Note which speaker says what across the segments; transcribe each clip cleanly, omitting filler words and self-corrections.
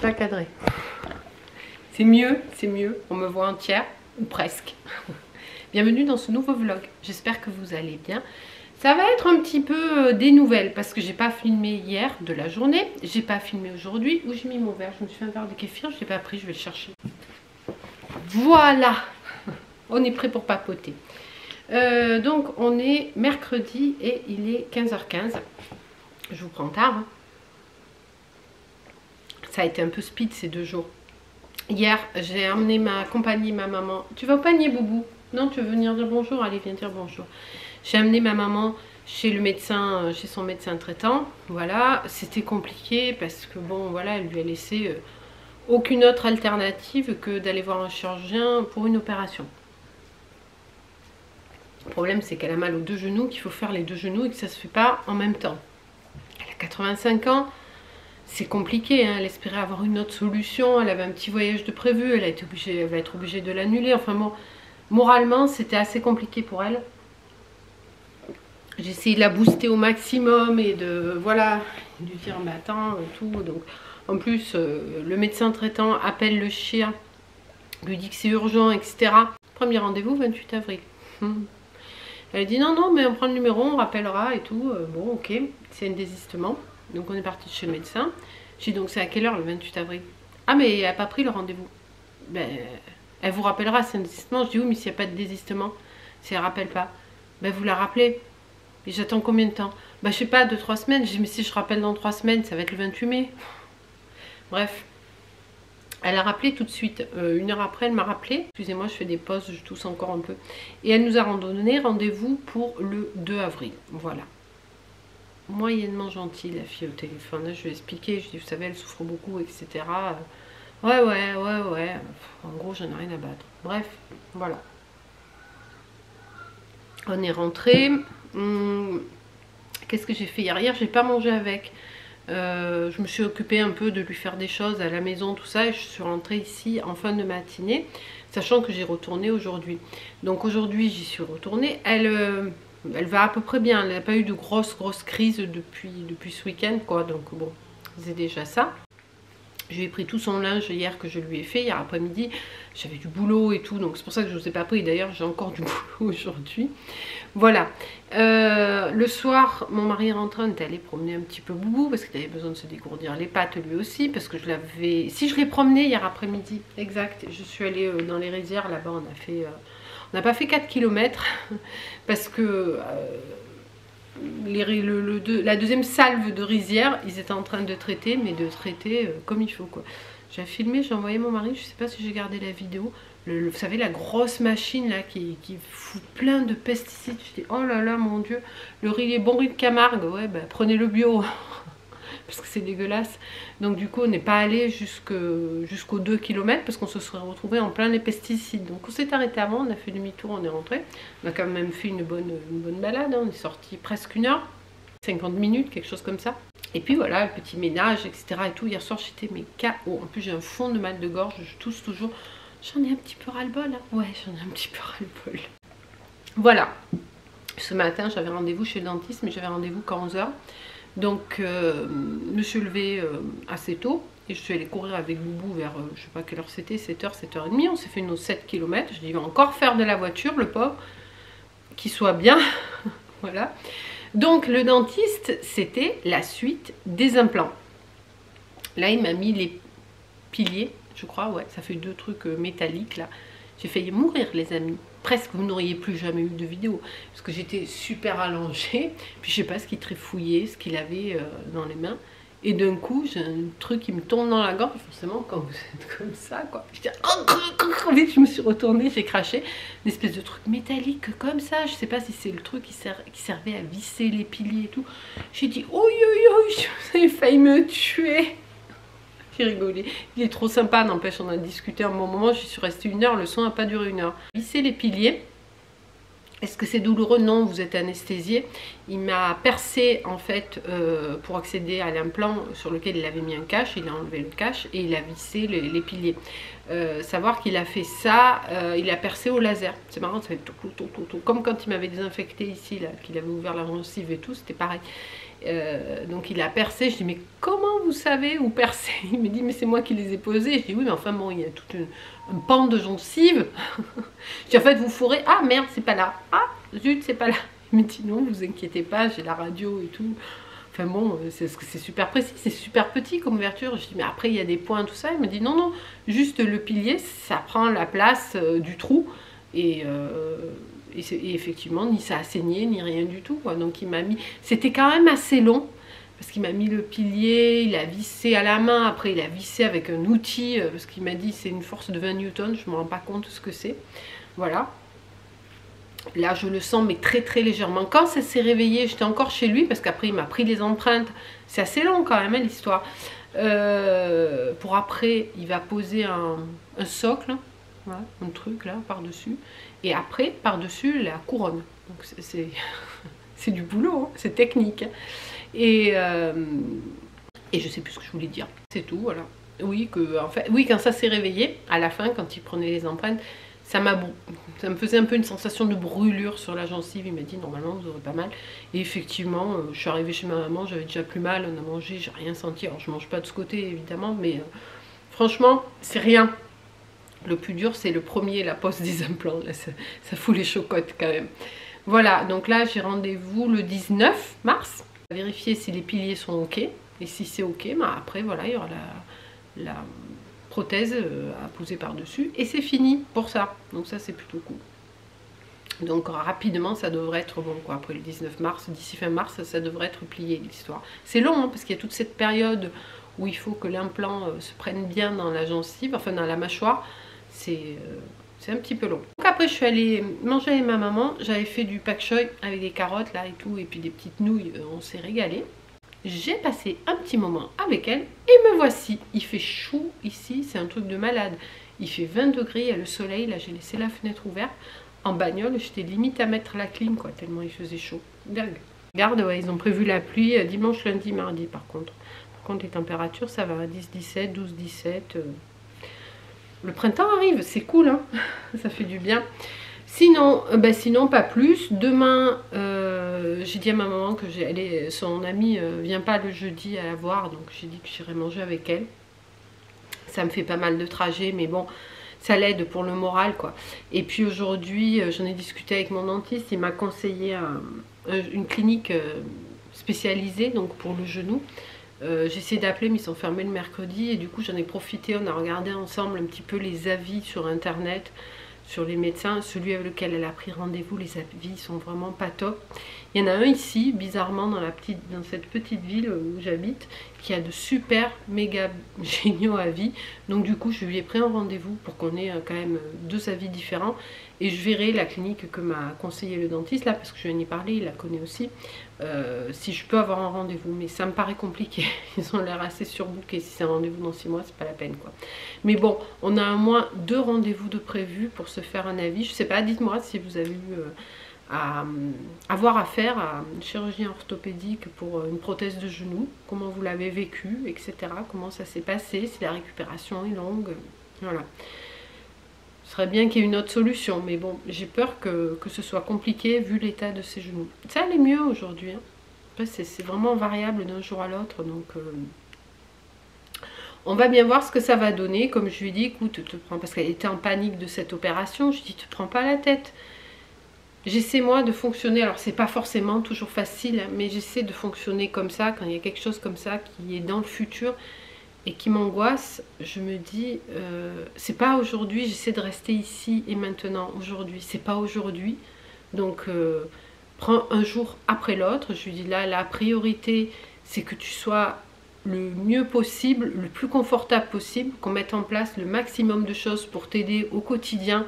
Speaker 1: pas cadré. C'est mieux, on me voit entière, ou presque. Bienvenue dans ce nouveau vlog, j'espère que vous allez bien. Ça va être un petit peu des nouvelles, parce que j'ai pas filmé hier de la journée, j'ai pas filmé aujourd'hui, où j'ai mis mon verre, je me suis fait un verre de kéfir, je l'ai pas pris, je vais le chercher. Voilà, on est prêt pour papoter. Donc on est mercredi et il est 15h15, je vous prends tard. Hein. Ça a été un peu speed ces 2 jours. Hier, j'ai emmené ma compagnie, ma maman. Tu vas au panier, Boubou? Non, tu veux venir dire bonjour? Allez, viens dire bonjour. J'ai amené ma maman chez le médecin, chez son médecin traitant. Voilà, c'était compliqué parce que bon, voilà, elle lui a laissé aucune autre alternative que d'aller voir un chirurgien pour une opération. Le problème, c'est qu'elle a mal aux 2 genoux, qu'il faut faire les 2 genoux et que ça se fait pas en même temps. Elle a 85 ans. C'est compliqué, hein. Elle espérait avoir une autre solution, elle avait un petit voyage de prévu, elle va être obligée de l'annuler. Enfin bon, moralement, c'était assez compliqué pour elle. J'ai essayé de la booster au maximum et de, voilà, de lui dire, mais attends, tout. Donc, en plus, le médecin traitant appelle le chien, lui dit que c'est urgent, etc. Premier rendez-vous, 28 avril. Elle a dit, non, non, mais on prend le numéro, on rappellera et tout. Bon, ok, c'est un désistement. Donc on est parti chez le médecin. J'ai dit donc c'est à quelle heure le 28 avril? Ah mais elle n'a pas pris le rendez-vous. Ben elle vous rappellera, c'est un désistement. Je dis oui mais s'il n'y a pas de désistement, si elle ne rappelle pas, ben vous la rappelez. Et j'attends combien de temps? Ben je sais pas, 2-3 semaines. J'ai dit mais si je rappelle dans 3 semaines, ça va être le 28 mai. Bref. Elle a rappelé tout de suite. 1 heure après, elle m'a rappelé. Excusez-moi, je fais des pauses, je tousse encore un peu. Et elle nous a donné rendez-vous pour le 2 avril. Voilà. Moyennement gentille la fille au téléphone. Là, je lui ai expliqué, je dis vous savez elle souffre beaucoup, etc. Ouais. En gros j'en ai rien à battre. Bref, voilà. On est rentré. Qu'est-ce que j'ai fait hier? Hier j'ai pas mangé avec. Je me suis occupée un peu de lui faire des choses à la maison, tout ça, et je suis rentrée ici en fin de matinée, sachant que j'ai retourné aujourd'hui. Donc aujourd'hui j'y suis retournée. Elle va à peu près bien, elle n'a pas eu de grosses crises depuis ce week-end, quoi. Donc bon, c'est déjà ça. Je lui ai pris tout son linge hier que je lui ai fait, hier après-midi. J'avais du boulot et tout, donc c'est pour ça que je ne vous ai pas pris. D'ailleurs, j'ai encore du boulot aujourd'hui. Voilà. Le soir, mon mari est rentré, on est allé promener un petit peu Boubou, parce qu'il avait besoin de se dégourdir les pattes lui aussi, parce que je l'avais... Si, je l'ai promené hier après-midi, exact. Je suis allée dans les rizières, là-bas, on a fait... On n'a pas fait 4 km parce que la deuxième salve de rizière, ils étaient en train de traiter, mais de traiter comme il faut, quoi. J'ai filmé, j'ai envoyé mon mari, je ne sais pas si j'ai gardé la vidéo. Vous savez, la grosse machine là qui fout plein de pesticides. Je dis, oh là là, mon Dieu, le riz, les bons riz de Camargue, ouais, bah, prenez le bio. Parce que c'est dégueulasse. Donc du coup on n'est pas allé jusqu'aux 2 km parce qu'on se serait retrouvé en plein les pesticides. Donc on s'est arrêté avant, on a fait demi-tour, on est rentré. On a quand même fait une bonne balade, hein. On est sorti presque 1 heure, 50 minutes, quelque chose comme ça. Et puis voilà, le petit ménage, etc. et tout. Hier soir j'étais mais KO. En plus j'ai un fond de mal de gorge, je tousse toujours. J'en ai un petit peu ras-le-bol, hein. Ouais, j'en ai un petit peu ras-le-bol. Voilà. Ce matin j'avais rendez-vous chez le dentiste, mais j'avais rendez-vous qu'à 11 h. Donc je me suis levée assez tôt et je suis allée courir avec Boubou vers, je sais pas quelle heure c'était, 7h, 7h30. On s'est fait nos 7 km. Je dis, il va encore faire de la voiture, le pauvre, qu'il soit bien. Voilà. Donc le dentiste, c'était la suite des implants. Là, il m'a mis les piliers, je crois, ouais, ça fait 2 trucs métalliques là. J'ai failli mourir, les amis. Presque, vous n'auriez plus jamais eu de vidéo. Parce que j'étais super allongée. Puis je sais pas ce qu'il trifouillait, ce qu'il avait dans les mains. Et d'un coup, j'ai un truc qui me tombe dans la gorge. Forcément, quand vous êtes comme ça, quoi. Vite, je me suis retournée, j'ai craché. Une espèce de truc métallique comme ça. Je sais pas si c'est le truc qui servait à visser les piliers et tout. J'ai dit, oi, vous avez failli me tuer. J'ai rigolé. Il est trop sympa, n'empêche, on a discuté un bon moment. Je suis restée 1 heure, le soin n'a pas duré 1 heure. Visser les piliers. Est-ce que c'est douloureux? Non, vous êtes anesthésié. Il m'a percé en fait pour accéder à l'implant sur lequel il avait mis un cache. Il a enlevé le cache et il a vissé les piliers. Savoir qu'il a fait ça, il a percé au laser. C'est marrant, ça fait tout. Comme quand il m'avait désinfecté ici, là, qu'il avait ouvert la gencive et tout, c'était pareil. Donc il a percé. Je dis mais comment vous savez où percer? Il me dit mais c'est moi qui les ai posés. Je dis oui mais enfin bon il y a toute un pan de gencive. Je dis en fait vous fourrez. Ah merde c'est pas là. Ah zut c'est pas là. Il me dit non vous inquiétez pas j'ai la radio et tout. Enfin bon c'est super précis, c'est super petit comme ouverture. Je dis mais après il y a des points tout ça. Il me dit non non juste le pilier ça prend la place du trou et effectivement, ni ça a saigné, ni rien du tout, quoi. Donc il m'a mis... C'était quand même assez long, parce qu'il m'a mis le pilier, il a vissé à la main, après il a vissé avec un outil, parce qu'il m'a dit c'est une force de 20 newtons, je ne me rends pas compte de ce que c'est. Voilà. Là je le sens, mais très très légèrement. Quand ça s'est réveillé, j'étais encore chez lui, parce qu'après il m'a pris les empreintes. C'est assez long quand même, hein, l'histoire. Pour après, il va poser un socle, voilà, un truc là, par-dessus. Et après, par-dessus, la couronne. Donc c'est du boulot, hein, c'est technique. Et je sais plus ce que je voulais dire. C'est tout, voilà. Oui, en fait, oui, quand ça s'est réveillé, à la fin, quand il prenait les empreintes, ça me faisait un peu une sensation de brûlure sur la gencive. Il m'a dit, normalement, vous aurez pas mal. Et effectivement, je suis arrivée chez ma maman, j'avais déjà plus mal, on a mangé, j'ai rien senti. Alors, je mange pas de ce côté, évidemment, mais franchement, c'est rien. Le plus dur, c'est le premier, la pose des implants. Là, ça fout les chocottes quand même. Voilà, donc là, j'ai rendez-vous le 19 mars. Vérifier si les piliers sont OK. Et si c'est OK, bah, après, voilà, il y aura la prothèse à poser par-dessus. Et c'est fini pour ça. Donc ça, c'est plutôt cool. Donc rapidement, ça devrait être bon, quoi. Après le 19 mars, d'ici fin mars, ça devrait être plié, l'histoire. C'est long, hein, parce qu'il y a toute cette période où il faut que l'implant se prenne bien dans la gencive, enfin dans la mâchoire. C'est un petit peu long. Donc après je suis allée manger avec ma maman, j'avais fait du pak choy avec des carottes là et tout, et puis des petites nouilles, on s'est régalé. J'ai passé un petit moment avec elle et me voici. Il fait chaud ici, c'est un truc de malade. Il fait 20 degrés, il y a le soleil, là j'ai laissé la fenêtre ouverte. En bagnole, j'étais limite à mettre la clim, quoi, tellement il faisait chaud. Dingue. Regarde, ouais, ils ont prévu la pluie dimanche, lundi, mardi par contre. Par contre les températures ça va, 10, 17, 12, 17... Le printemps arrive, c'est cool, hein. Ça fait du bien. Sinon, sinon pas plus. Demain, j'ai dit à ma maman que son amie vient pas le jeudi à la voir, donc j'ai dit que j'irai manger avec elle. Ça me fait pas mal de trajets, mais bon, ça l'aide pour le moral, quoi. Et puis aujourd'hui, j'en ai discuté avec mon dentiste, il m'a conseillé une clinique spécialisée, donc pour le genou. J'ai essayé d'appeler mais ils sont fermés le mercredi et du coup j'en ai profité, on a regardé ensemble un petit peu les avis sur internet sur les médecins. Celui avec lequel elle a pris rendez-vous, les avis sont vraiment pas top. Il y en a un ici, bizarrement dans cette petite ville où j'habite, qui a de super méga géniaux avis. Donc du coup je lui ai pris un rendez-vous pour qu'on ait quand même 2 avis différents. Et je verrai la clinique que m'a conseillé le dentiste là, parce que je viens d'y parler, il la connaît aussi, si je peux avoir un rendez-vous. Mais ça me paraît compliqué, ils ont l'air assez surbookés. Si c'est un rendez-vous dans 6 mois, c'est pas la peine, quoi. Mais bon, on a au moins 2 rendez-vous de prévus pour se faire un avis. Je sais pas, dites-moi si vous avez eu à avoir affaire à une chirurgie orthopédique pour une prothèse de genou, comment vous l'avez vécu, etc. Comment ça s'est passé, si la récupération est longue, voilà. Ce serait bien qu'il y ait une autre solution, mais bon, j'ai peur que ce soit compliqué vu l'état de ses genoux. Ça allait mieux aujourd'hui, hein. Après, c'est vraiment variable d'un jour à l'autre, donc on va bien voir ce que ça va donner. Comme je lui ai dit, écoute, parce qu'elle était en panique de cette opération, je lui ai dit, te prends pas la tête. J'essaie moi de fonctionner, alors c'est pas forcément toujours facile, hein, mais j'essaie de fonctionner comme ça, quand il y a quelque chose comme ça qui est dans le futur, et qui m'angoisse, je me dis, c'est pas aujourd'hui, j'essaie de rester ici et maintenant, aujourd'hui, c'est pas aujourd'hui, donc prends un jour après l'autre. Je lui dis là, la priorité, c'est que tu sois le mieux possible, le plus confortable possible, qu'on mette en place le maximum de choses pour t'aider au quotidien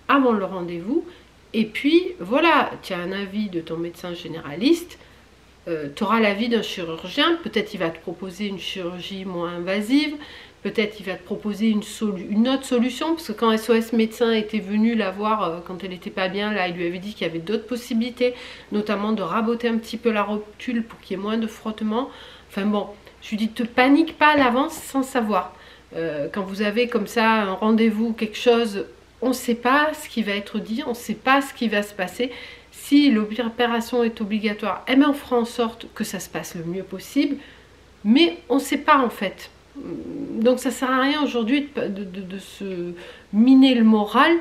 Speaker 1: avant le rendez-vous, et puis voilà, tu as un avis de ton médecin généraliste, tu auras l'avis d'un chirurgien, peut-être il va te proposer une chirurgie moins invasive, peut-être il va te proposer une autre solution, parce que quand SOS médecin était venu la voir quand elle n'était pas bien, là il lui avait dit qu'il y avait d'autres possibilités, notamment de raboter un petit peu la rotule pour qu'il y ait moins de frottement. Enfin bon, je lui dis, te panique pas à l'avance sans savoir. Quand vous avez comme ça un rendez-vous, quelque chose, on ne sait pas ce qui va être dit, on ne sait pas ce qui va se passer. Si l'opération est obligatoire, eh bien on fera en sorte que ça se passe le mieux possible, mais on ne sait pas en fait. Donc ça sert à rien aujourd'hui de se miner le moral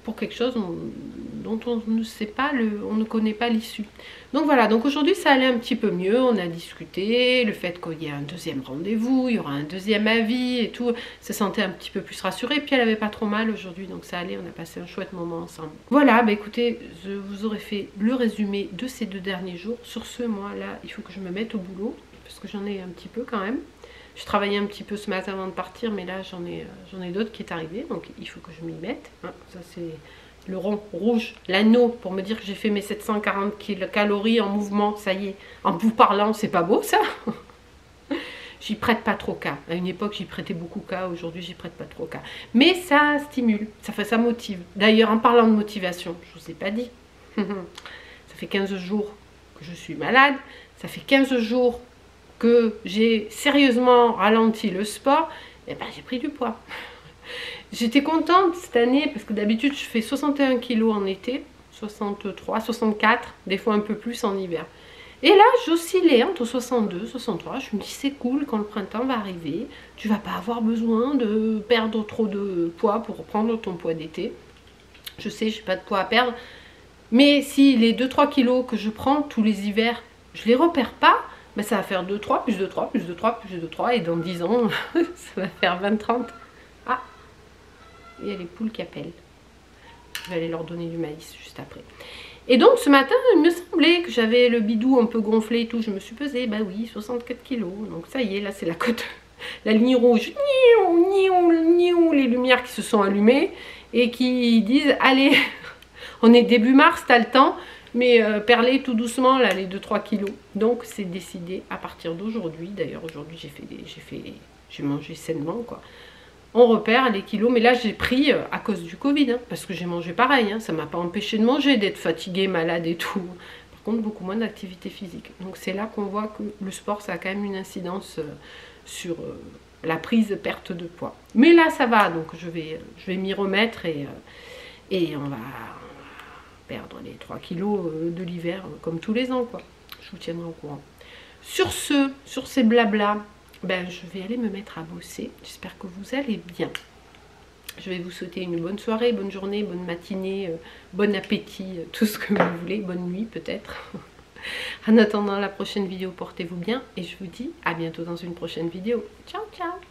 Speaker 1: pour quelque chose dont on ne sait pas, on ne connaît pas l'issue. Donc voilà, donc aujourd'hui ça allait un petit peu mieux, on a discuté, le fait qu'il y ait un deuxième rendez-vous, il y aura un deuxième avis et tout, se sentait un petit peu plus rassurée, puis elle avait pas trop mal aujourd'hui, donc ça allait, on a passé un chouette moment ensemble. Voilà, bah écoutez, je vous aurais fait le résumé de ces 2 derniers jours. Sur ce, moi là, il faut que je me mette au boulot, parce que j'en ai un petit peu quand même. Je travaillais un petit peu ce matin avant de partir, mais là j'en ai d'autres qui est arrivé, donc il faut que je m'y mette. Hein, ça c'est le rond rouge, l'anneau, pour me dire que j'ai fait mes 740 calories en mouvement, ça y est. En vous parlant, c'est pas beau ça? J'y prête pas trop cas. À une époque, j'y prêtais beaucoup cas, aujourd'hui j'y prête pas trop cas. Mais ça stimule, ça motive. D'ailleurs, en parlant de motivation, je vous ai pas dit, ça fait 15 jours que je suis malade, ça fait 15 jours que j'ai sérieusement ralenti le sport, et ben j'ai pris du poids. J'étais contente cette année parce que d'habitude je fais 61 kg en été, 63, 64, des fois un peu plus en hiver. Et là j'oscillais entre 62, 63, je me dis c'est cool quand le printemps va arriver, tu vas pas avoir besoin de perdre trop de poids pour reprendre ton poids d'été. Je sais, j'ai pas de poids à perdre, mais si les 2-3 kilos que je prends tous les hivers, je les repère pas, ben ça va faire 2, 3, plus 2, 3, plus 2, 3, plus 2, 3, et dans 10 ans, ça va faire 20, 30. Ah, il y a les poules qui appellent. Je vais aller leur donner du maïs juste après. Et donc ce matin, il me semblait que j'avais le bidou un peu gonflé et tout. Je me suis pesée, bah oui, 64 kilos. Donc ça y est, là c'est la cote, la ligne rouge. Les lumières qui se sont allumées et qui disent, allez, on est début mars, t'as le temps. Mais perler tout doucement là les 2-3 kilos. Donc c'est décidé à partir d'aujourd'hui. D'ailleurs aujourd'hui j'ai mangé sainement quoi. On repère les kilos, mais là j'ai pris à cause du Covid, hein, parce que j'ai mangé pareil, hein, ça m'a pas empêché de manger, d'être fatiguée, malade et tout. Par contre beaucoup moins d'activité physique. Donc c'est là qu'on voit que le sport ça a quand même une incidence sur la prise perte de poids. Mais là ça va, donc je vais m'y remettre et on va perdre les 3 kilos de l'hiver comme tous les ans quoi. Je vous tiendrai au courant. Sur ces blabla, ben, je vais aller me mettre à bosser. J'espère que vous allez bien. Je vais vous souhaiter une bonne soirée, bonne journée, bonne matinée, bon appétit, tout ce que vous voulez, bonne nuit peut-être. En attendant la prochaine vidéo, portez-vous bien et je vous dis à bientôt dans une prochaine vidéo. Ciao ciao.